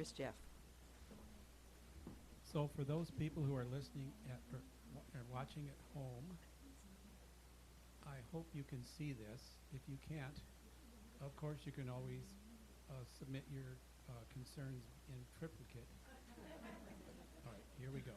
Here's Jeff. So for those people who are listening or watching at home, I hope you can see this. If you can't, of course you can always submit your concerns in triplicate. All right, here we go.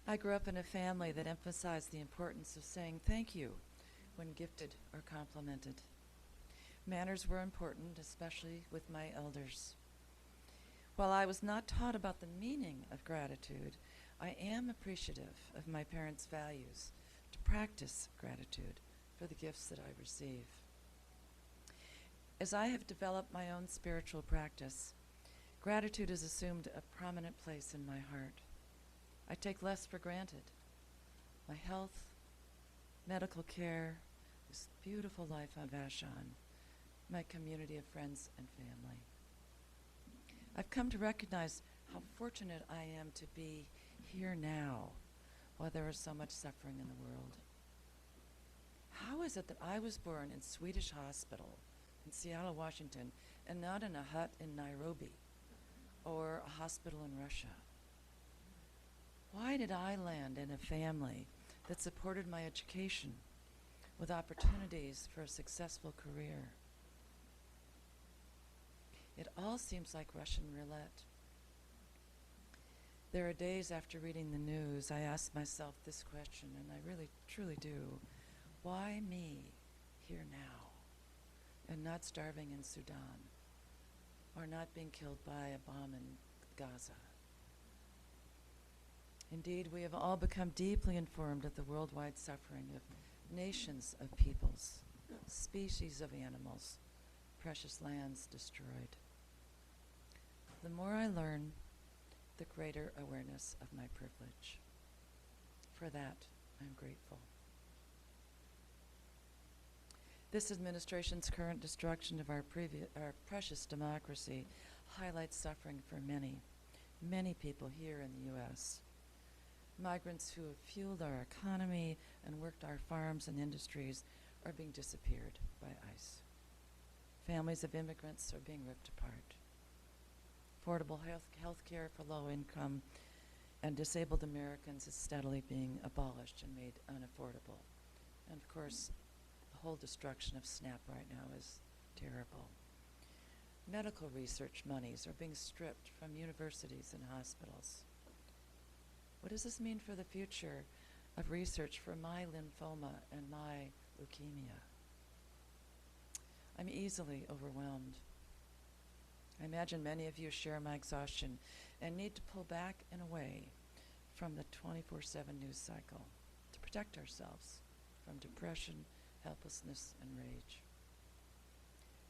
I grew up in a family that emphasized the importance of saying thank you when gifted or complimented. Manners were important, especially with my elders. While I was not taught about the meaning of gratitude, I am appreciative of my parents' values to practice gratitude for the gifts that I receive. As I have developed my own spiritual practice, gratitude has assumed a prominent place in my heart. I take less for granted. My health, medical care, this beautiful life on Vashon, my community of friends and family. I've come to recognize how fortunate I am to be here now while there is so much suffering in the world. How is it that I was born in Swedish Hospital in Seattle, Washington, and not in a hut in Nairobi or a hospital in Russia? Why did I land in a family that supported my education with opportunities for a successful career? It all seems like Russian roulette. There are days after reading the news, I ask myself this question, and I really, truly do. Why me here now, and not starving in Sudan, or not being killed by a bomb in Gaza? Indeed, we have all become deeply informed of the worldwide suffering of nations of peoples, species of animals, precious lands destroyed. The more I learn, the greater awareness of my privilege. For that, I'm grateful. This administration's current destruction of our precious democracy highlights suffering for many, many people here in the U.S. Migrants who have fueled our economy and worked our farms and industries are being disappeared by ICE. Families of immigrants are being ripped apart. Affordable health care for low-income and disabled Americans is steadily being abolished and made unaffordable. And of course, the whole destruction of SNAP right now is terrible. Medical research monies are being stripped from universities and hospitals. What does this mean for the future of research for my lymphoma and my leukemia? I'm easily overwhelmed. I imagine many of you share my exhaustion and need to pull back and away from the 24/7 news cycle to protect ourselves from depression, helplessness, and rage.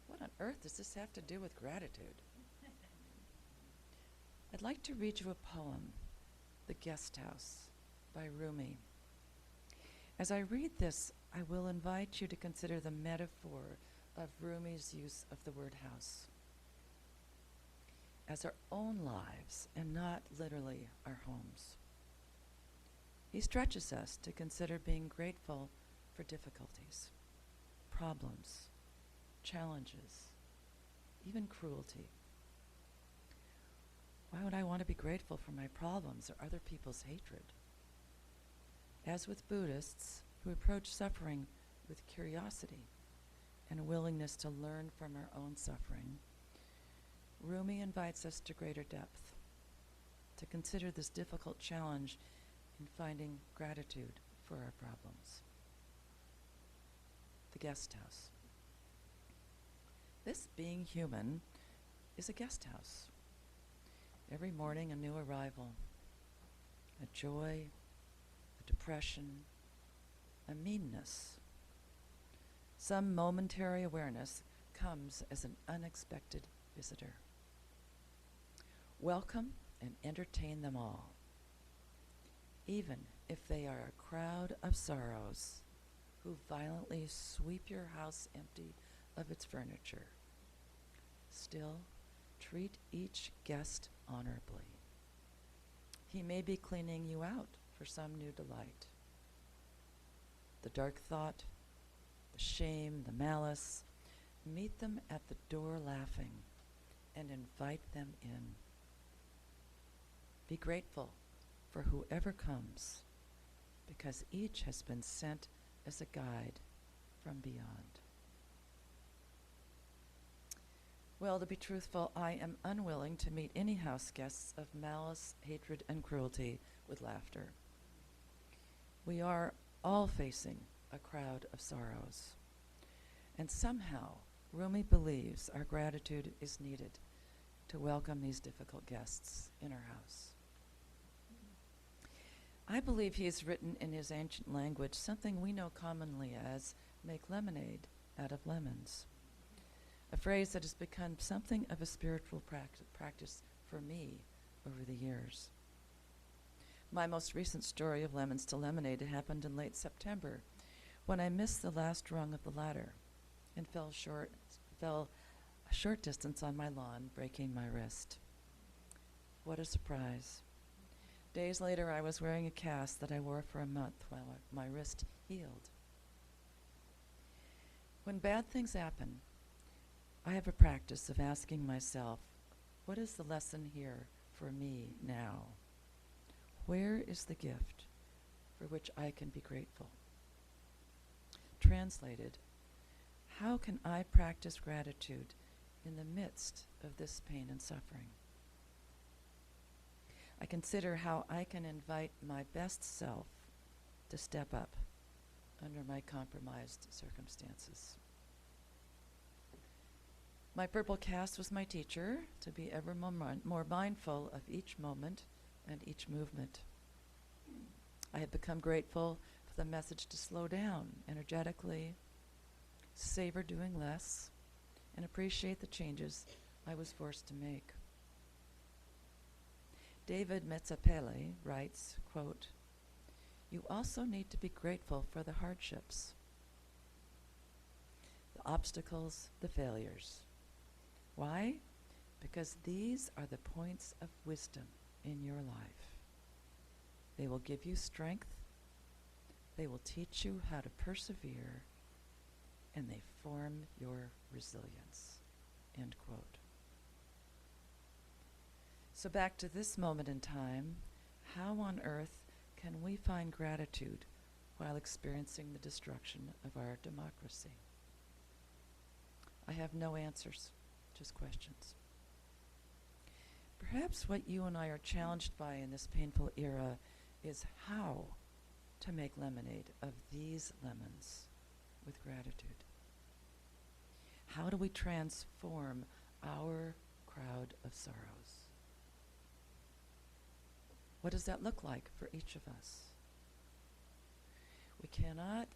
What on earth does this have to do with gratitude? I'd like to read you a poem, The Guest House, by Rumi. As I read this, I will invite you to consider the metaphor of Rumi's use of the word house as our own lives and not literally our homes. He stretches us to consider being grateful for difficulties, problems, challenges, even cruelty. Why would I want to be grateful for my problems or other people's hatred? As with Buddhists who approach suffering with curiosity and a willingness to learn from our own suffering, Rumi invites us to greater depth, to consider this difficult challenge in finding gratitude for our problems. The guest house. This being human is a guest house. Every morning a new arrival, a joy, a depression, a meanness. Some momentary awareness comes as an unexpected visitor. Welcome and entertain them all, even if they are a crowd of sorrows who violently sweep your house empty of its furniture. Still, treat each guest honorably. He may be cleaning you out for some new delight. The dark thought, the shame, the malice, meet them at the door laughing and invite them in. Be grateful for whoever comes, because each has been sent as a guide from beyond. Well, to be truthful, I am unwilling to meet any house guests of malice, hatred, and cruelty with laughter. We are all facing a crowd of sorrows, and somehow Rumi believes our gratitude is needed to welcome these difficult guests in our house. I believe he has written in his ancient language something we know commonly as make lemonade out of lemons, a phrase that has become something of a spiritual practice for me over the years. My most recent story of lemons to lemonade happened in late September when I missed the last rung of the ladder and fell a short distance on my lawn, breaking my wrist. What a surprise. Days later, I was wearing a cast that I wore for a month while my wrist healed. When bad things happen, I have a practice of asking myself, what is the lesson here for me now? Where is the gift for which I can be grateful? Translated, how can I practice gratitude in the midst of this pain and suffering? I consider how I can invite my best self to step up under my compromised circumstances. My purple cast was my teacher to be ever more mindful of each moment and each movement. I have become grateful for the message to slow down energetically, savor doing less, and appreciate the changes I was forced to make. David Metzapele writes, quote, "You also need to be grateful for the hardships, the obstacles, the failures. Why? Because these are the points of wisdom in your life. They will give you strength, they will teach you how to persevere, and they form your resilience." End quote. So back to this moment in time, how on earth can we find gratitude while experiencing the destruction of our democracy? I have no answers, just questions. Perhaps what you and I are challenged by in this painful era is how to make lemonade of these lemons with gratitude. How do we transform our crowd of sorrows? What does that look like for each of us? We cannot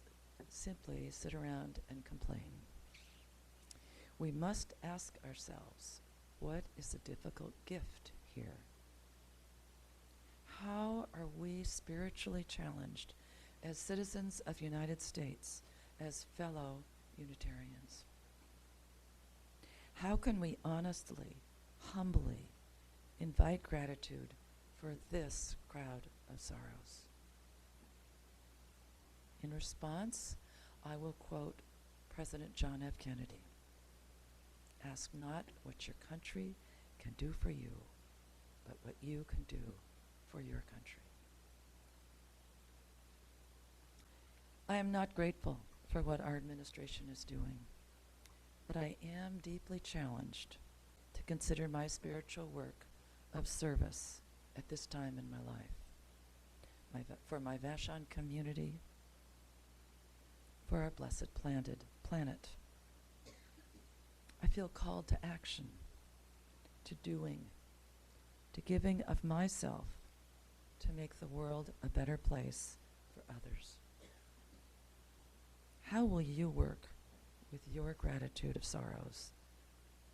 simply sit around and complain. We must ask ourselves, what is the difficult gift here how are we spiritually challenged as citizens of the United States, as fellow Unitarians? How can we honestly, humbly invite gratitude for this crowd of sorrows? In response, I will quote President John F. Kennedy. Ask not what your country can do for you, but what you can do for your country. I am not grateful for what our administration is doing, but I am deeply challenged to consider my spiritual work of service at this time in my life, for my Vashon community, for our blessed planet. I feel called to action, to doing, to giving of myself to make the world a better place for others. How will you work with your gratitude of sorrows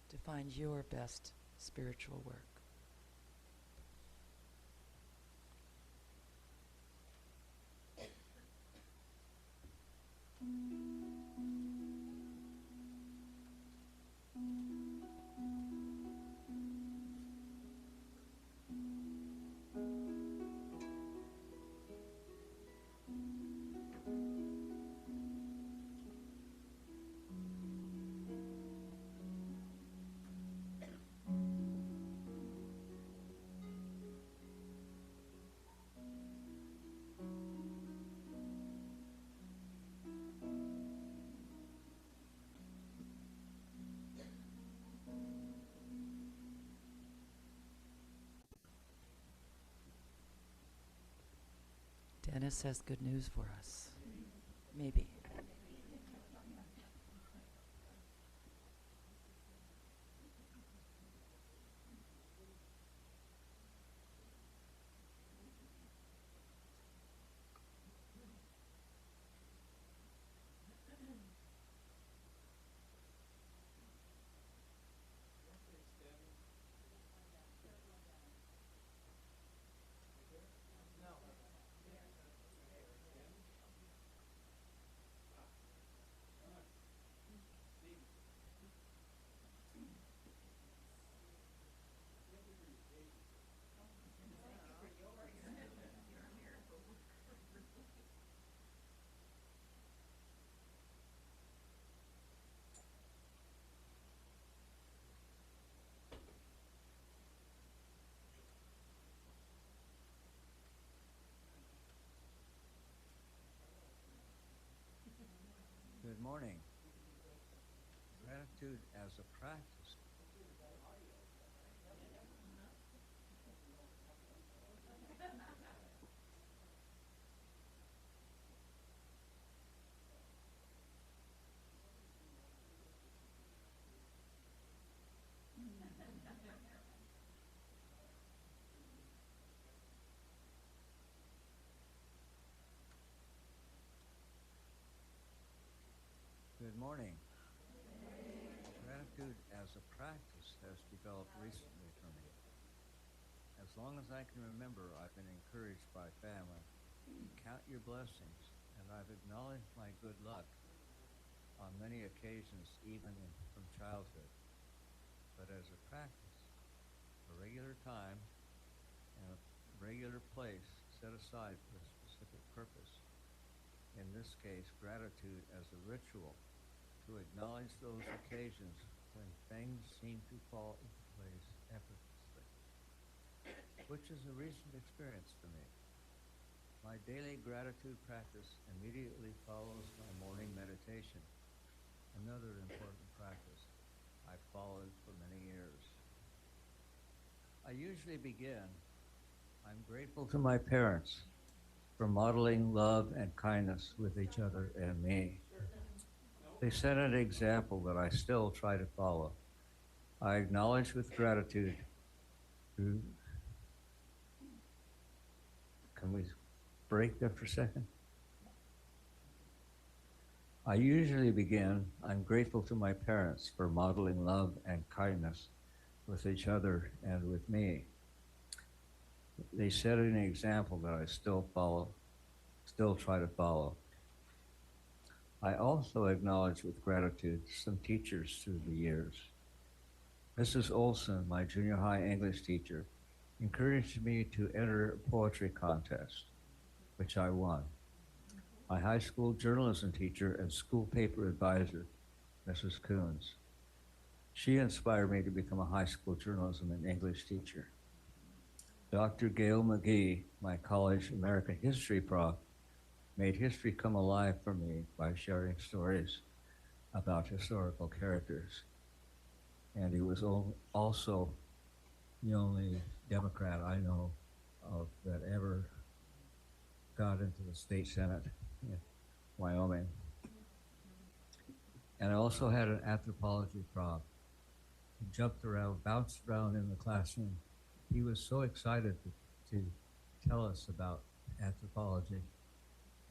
to find your best spiritual work? Dennis has good news for us. Maybe. Good morning. Gratitude as a practice. Good morning. Gratitude as a practice has developed recently for me. As long as I can remember, I've been encouraged by family. Count your blessings, and I've acknowledged my good luck on many occasions, even from childhood. But as a practice, a regular time and a regular place set aside for a specific purpose. In this case, gratitude as a ritual to acknowledge those occasions when things seem to fall into place effortlessly, which is a recent experience for me. My daily gratitude practice immediately follows my morning meditation, another important practice I've followed for many years. I usually begin, I'm grateful to my parents for modeling love and kindness with each other and me. They set an example that I still try to follow. I acknowledge with gratitude. Can we break there for a second? I usually begin, I'm grateful to my parents for modeling love and kindness with each other and with me. They set an example that I still try to follow. I also acknowledge with gratitude some teachers through the years. Mrs. Olson, my junior high English teacher, encouraged me to enter a poetry contest, which I won. My high school journalism teacher and school paper advisor, Mrs. Coons. She inspired me to become a high school journalism and English teacher. Dr. Gail McGee, my college American history prof, made history come alive for me by sharing stories about historical characters. And he was also the only Democrat I know of that ever got into the state senate in Wyoming. And I also had an anthropology prof who jumped around, bounced around in the classroom. He was so excited to tell us about anthropology,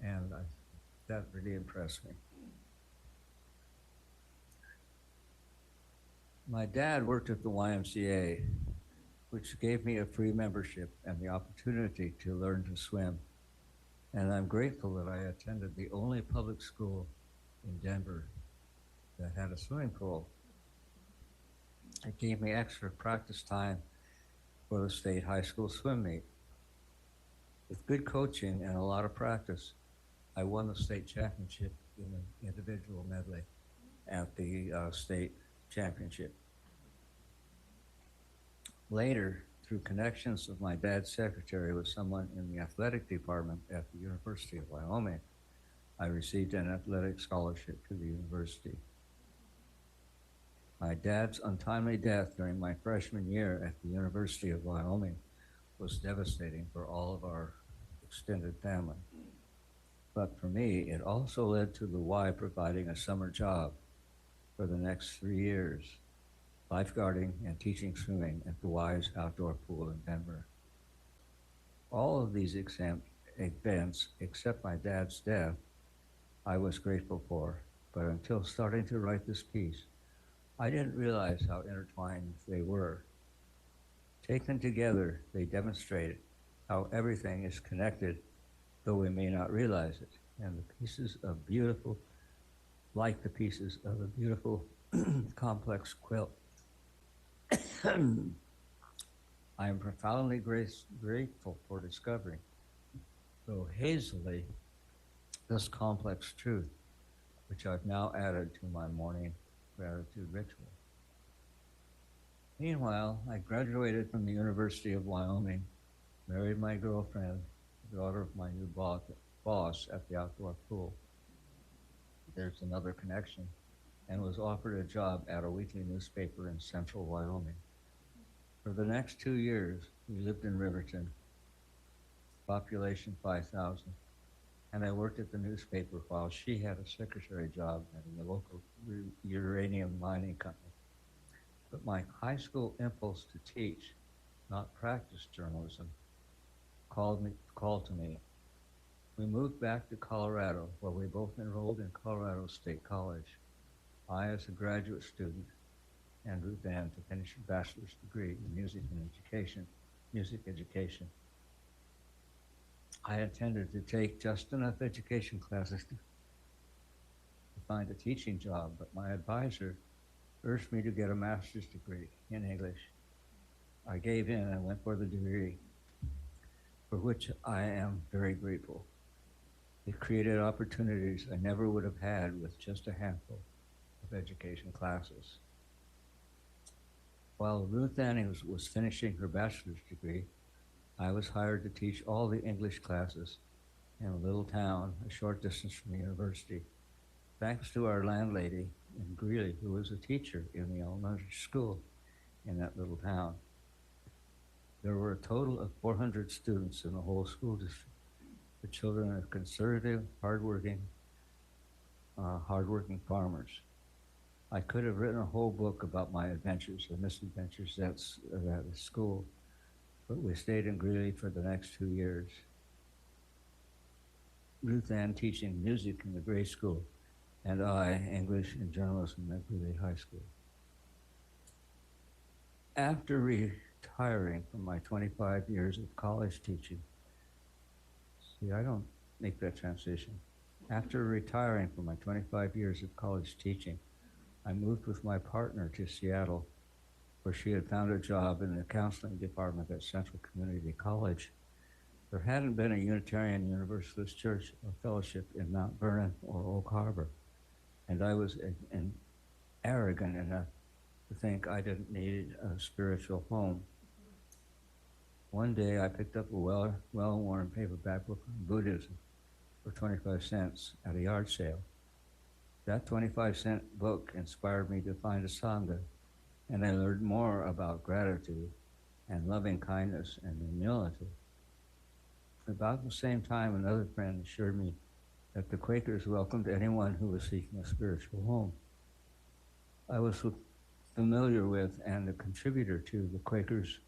and that really impressed me. My dad worked at the YMCA, which gave me a free membership and the opportunity to learn to swim. And I'm grateful that I attended the only public school in Denver that had a swimming pool. It gave me extra practice time for the state high school swim meet. With good coaching and a lot of practice, I won the state championship in the individual medley at the state championship. Later, through connections of my dad's secretary with someone in the athletic department at the University of Wyoming, I received an athletic scholarship to the university. My dad's untimely death during my freshman year at the University of Wyoming was devastating for all of our extended family. But for me, it also led to the Y providing a summer job for the next 3 years, lifeguarding and teaching swimming at the Y's outdoor pool in Denver. All of these events, except my dad's death, I was grateful for, but until starting to write this piece, I didn't realize how intertwined they were. Taken together, they demonstrate how everything is connected, though we may not realize it, and the pieces of beautiful, like the pieces of a beautiful, complex quilt. I am profoundly grateful for discovering, though hazily, this complex truth, which I've now added to my morning gratitude ritual. Meanwhile, I graduated from the University of Wyoming, married my girlfriend, daughter of my new boss at the outdoor pool. There's another connection, and was offered a job at a weekly newspaper in central Wyoming. For the next 2 years, we lived in Riverton, population 5,000, and I worked at the newspaper while she had a secretary job at the local uranium mining company. But my high school impulse to teach, not practice journalism, called to me. We moved back to Colorado, where we both enrolled in Colorado State College. I as a graduate student, and Ruth Ann to finish a bachelor's degree in music education. I intended to take just enough education classes to find a teaching job, but my advisor urged me to get a master's degree in English. I gave in and went for the degree, for which I am very grateful. It created opportunities I never would have had with just a handful of education classes. While Ruth Ann was finishing her bachelor's degree, I was hired to teach all the English classes in a little town a short distance from the university, thanks to our landlady in Greeley, who was a teacher in the elementary school in that little town. There were a total of 400 students in the whole school district. The children of conservative, hardworking farmers. I could have written a whole book about my adventures and misadventures at the school, but we stayed in Greeley for the next 2 years. Ruth Ann teaching music in the grade school, and I, English and journalism at Greeley High School. After retiring from my 25 years of college teaching. See, I don't make that transition. After retiring from my 25 years of college teaching, I moved with my partner to Seattle, where she had found a job in the counseling department at Central Community College. There hadn't been a Unitarian Universalist church or fellowship in Mount Vernon or Oak Harbor, and I was arrogant enough to think I didn't need a spiritual home. One day I picked up a well-worn paperback book on Buddhism for 25 cents at a yard sale. That 25-cent book inspired me to find a Sangha, and I learned more about gratitude and loving kindness and humility. About the same time, another friend assured me that the Quakers welcomed anyone who was seeking a spiritual home. I was familiar with and a contributor to the Quakers'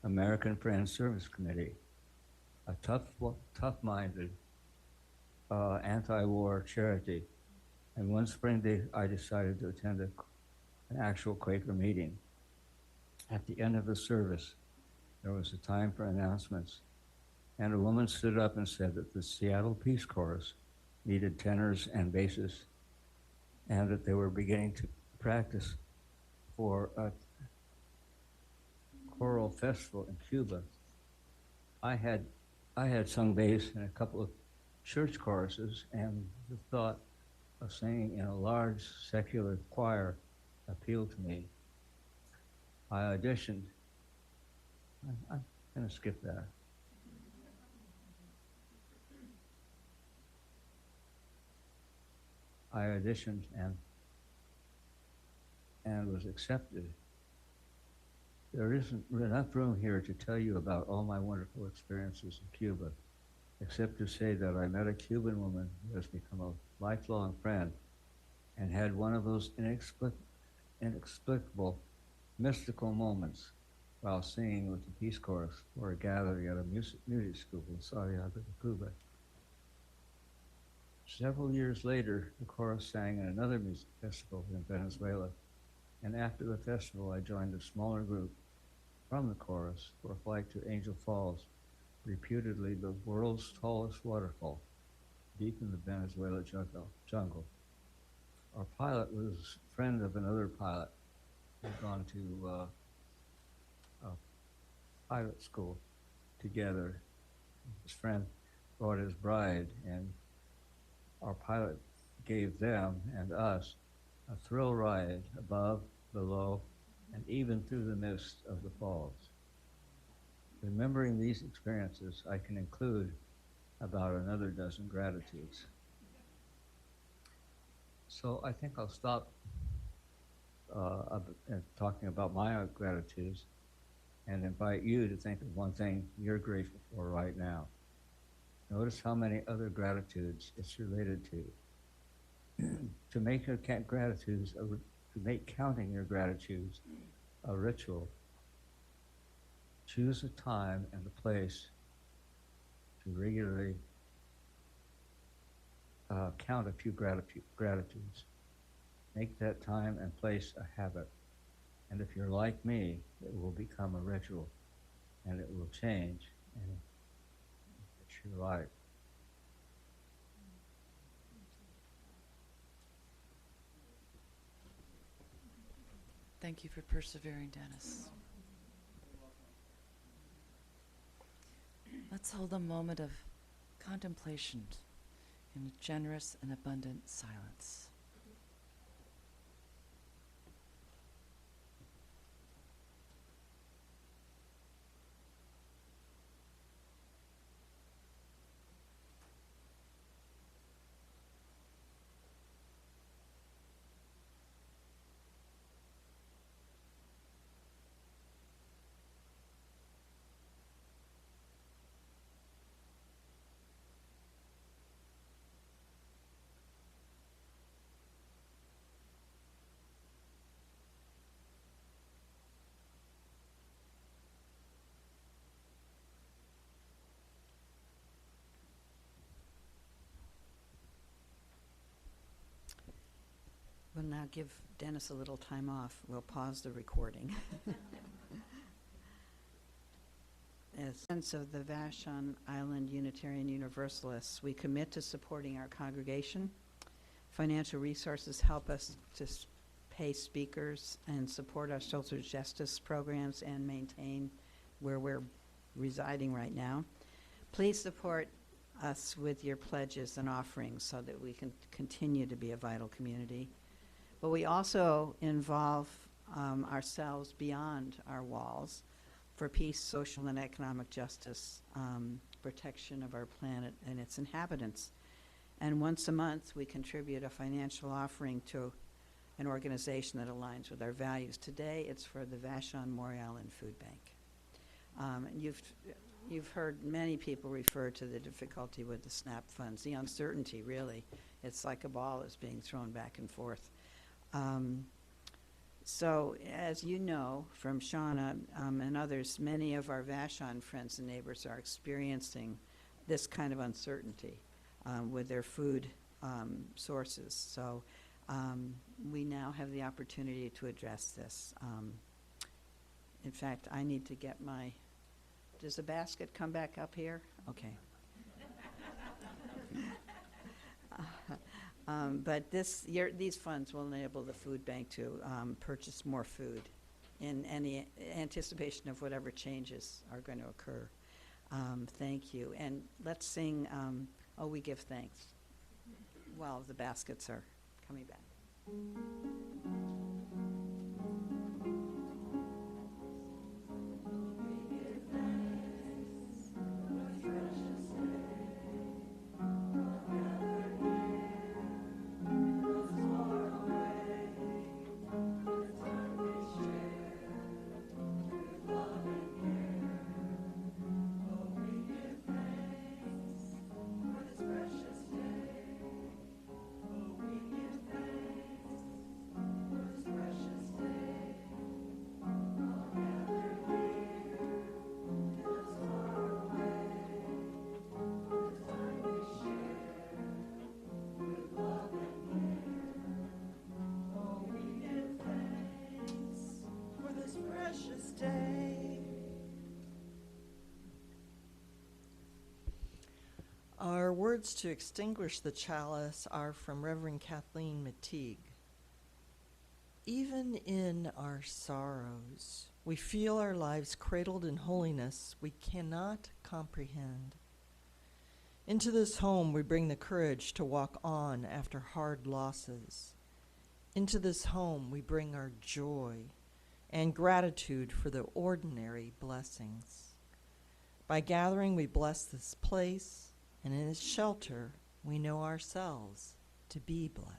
American Friends Service Committee, a tough-minded anti-war charity. And one spring day, I decided to attend an actual Quaker meeting. At the end of the service, there was a time for announcements, and a woman stood up and said that the Seattle Peace Chorus needed tenors and basses, and that they were beginning to practice for a choral festival in Cuba. I had sung bass in a couple of church choruses, and the thought of singing in a large secular choir appealed to me. I auditioned. I'm going to skip that. I auditioned and was accepted. There isn't enough room here to tell you about all my wonderful experiences in Cuba, except to say that I met a Cuban woman who has become a lifelong friend and had one of those inexplicable, mystical moments while singing with the Peace Chorus for a gathering at a music school in Santiago de Cuba. Several years later, the chorus sang at another music festival in Venezuela, and after the festival, I joined a smaller group from the chorus for a flight to Angel Falls, reputedly the world's tallest waterfall, deep in the Venezuela jungle. Our pilot was a friend of another pilot who had gone to pilot school together. His friend brought his bride, and our pilot gave them and us a thrill ride above, below, and even through the mist of the falls. Remembering these experiences, I can include about another dozen gratitudes. So I think I'll stop talking about my gratitudes and invite you to think of one thing you're grateful for right now. Notice how many other gratitudes it's related to. To make counting your gratitudes a ritual, choose a time and a place to regularly count a few gratitudes. Make that time and place a habit. And if you're like me, it will become a ritual, and it will change and enrich your life. Thank you for persevering, Dennis. Let's hold a moment of contemplation in a generous and abundant silence. We'll now give Dennis a little time off. We'll pause the recording. as sense of the Vashon Island Unitarian Universalists, we commit to supporting our congregation. Financial resources help us to pay speakers and support our social justice programs and maintain where we're residing right now. Please support us with your pledges and offerings so that we can continue to be a vital community. But we also involve ourselves beyond our walls for peace, social and economic justice, protection of our planet and its inhabitants. And once a month, we contribute a financial offering to an organization that aligns with our values. Today, it's for the Vashon Maury Island Food Bank. And you've heard many people refer to the difficulty with the SNAP funds, the uncertainty, really. It's like a ball is being thrown back and forth. So, as you know from Shauna and others, many of our Vashon friends and neighbors are experiencing this kind of uncertainty with their food sources. So, we now have the opportunity to address this. In fact, I need to get my, does the basket come back up here? Okay. But these funds will enable the food bank to purchase more food in any anticipation of whatever changes are going to occur. Thank you. And let's sing, Oh, We Give Thanks, while the baskets are coming back. Our words to extinguish the chalice are from Reverend Kathleen Mateague. Even in our sorrows, we feel our lives cradled in holiness we cannot comprehend. Into this home we bring the courage to walk on after hard losses. Into this home we bring our joy and gratitude for the ordinary blessings. By gathering, we bless this place, and in its shelter, we know ourselves to be blessed.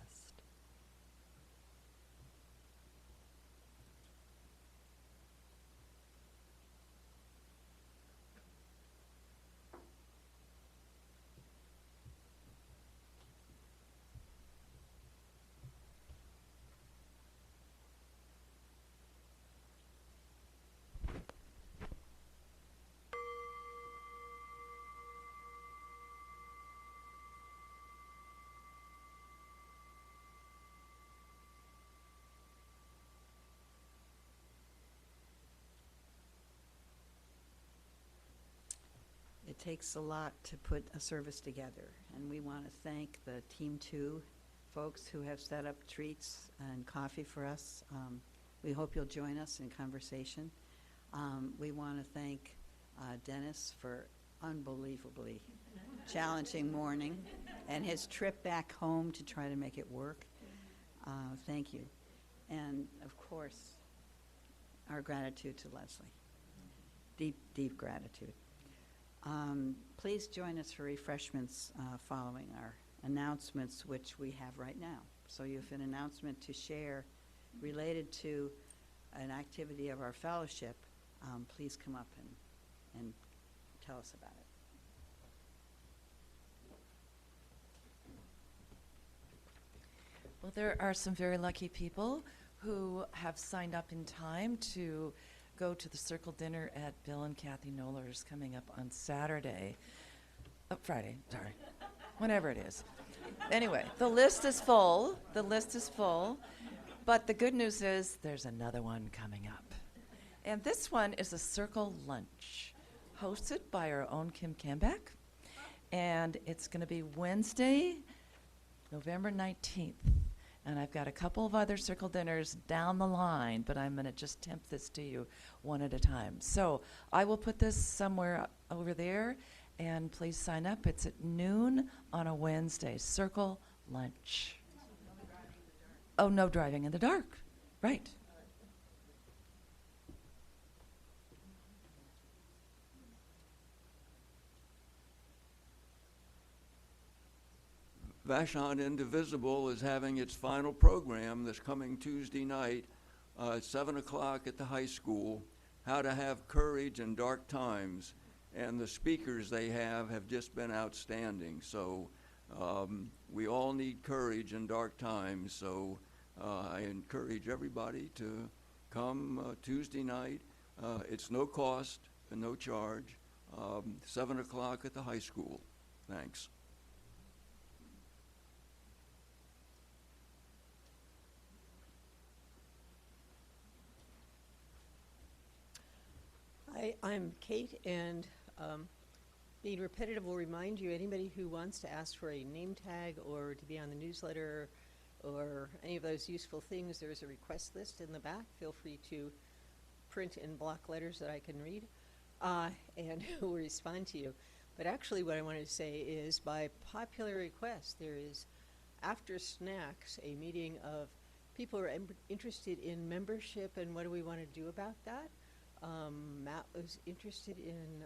It takes a lot to put a service together, and we want to thank the Team 2 folks who have set up treats and coffee for us. We hope you'll join us in conversation. We want to thank Dennis for unbelievably challenging morning and his trip back home to try to make it work. Thank you. And, of course, our gratitude to Leslie. Deep, deep gratitude. Please join us for refreshments following our announcements, which we have right now. So you have an announcement to share related to an activity of our fellowship. Please come up and tell us about it. Well, there are some very lucky people who have signed up in time to go to the circle dinner at Bill and Kathy Knoller's coming up on Saturday. Friday, sorry. Whenever it is. Anyway, the list is full. The list is full. But the good news is there's another one coming up. And this one is a circle lunch hosted by our own Kim Cambeck. And it's going to be Wednesday, November 19th. And I've got a couple of other circle dinners down the line, but I'm going to just tempt this to you one at a time. So I will put this somewhere over there, and please sign up. It's at noon on a Wednesday. Circle lunch. Oh, no driving in the dark. Right. Vashon Indivisible is having its final program this coming Tuesday night at 7 o'clock at the high school, How to Have Courage in Dark Times. And the speakers they have just been outstanding. So we all need courage in dark times. So I encourage everybody to come Tuesday night. It's no cost and no charge, 7 o'clock at the high school. Thanks. I'm Kate, and being repetitive will remind you, anybody who wants to ask for a name tag or to be on the newsletter or any of those useful things, there's a request list in the back. Feel free to print in block letters that I can read, and we'll respond to you. But actually what I wanted to say is, by popular request, there is, after snacks, a meeting of people who are interested in membership and what do we want to do about that. Matt was interested in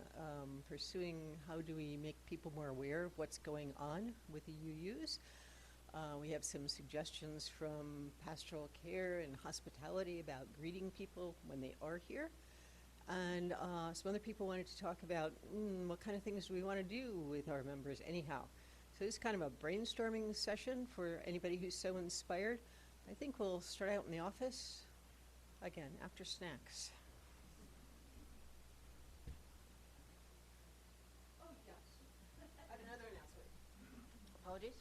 pursuing how do we make people more aware of what's going on with the UUs. We have some suggestions from pastoral care and hospitality about greeting people when they are here. And some other people wanted to talk about what kind of things do we want to do with our members anyhow. So this is kind of a brainstorming session for anybody who's so inspired. I think we'll start out in the office, again, after snacks. Apologies.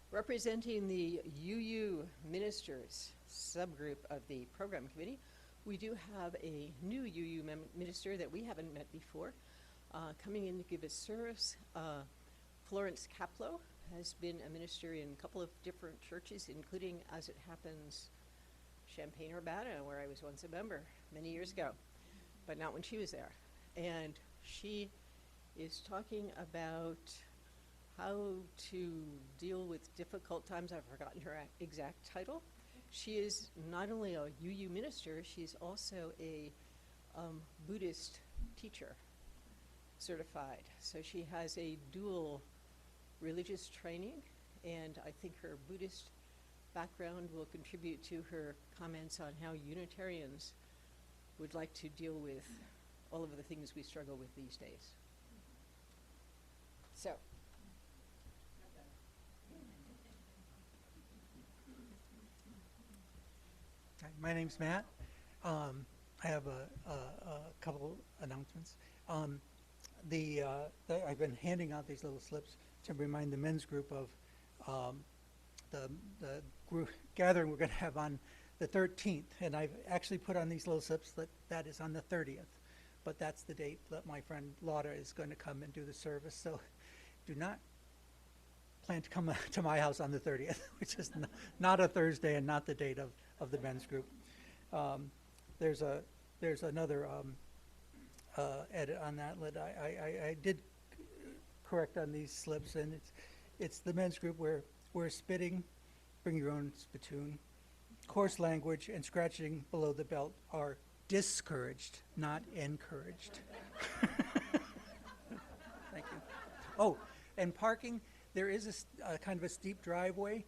Representing the UU ministers subgroup of the program committee, we do have a new UU minister that we haven't met before coming in to give us service. Florence Kaplow has been a minister in a couple of different churches, including, as it happens, Champaign-Urbana, where I was once a member many years ago, but not when she was there. And she is talking about how to deal with difficult times. I've forgotten her exact title. She is not only a UU minister, she's also a Buddhist teacher, certified. So she has a dual religious training, and I think her Buddhist background will contribute to her comments on how Unitarians would like to deal with all of the things we struggle with these days. So. Hi, my name's Matt. I have a couple announcements. I've been handing out these little slips to remind the men's group of the group gathering we're going to have on the 13th. And I've actually put on these little slips that is on the 30th. But that's the date that my friend Laura is going to come and do the service. So do not plan to come to my house on the 30th, which is not a Thursday and not the date of the men's group. There's another edit on that. I did correct on these slips, and it's the men's group where we're spitting, bring your own spittoon, coarse language, and scratching below the belt are discouraged, not encouraged. Thank you. Oh, and parking, there is a kind of a steep driveway.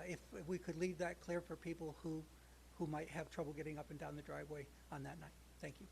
If we could leave that clear for people who might have trouble getting up and down the driveway on that night. Thank you.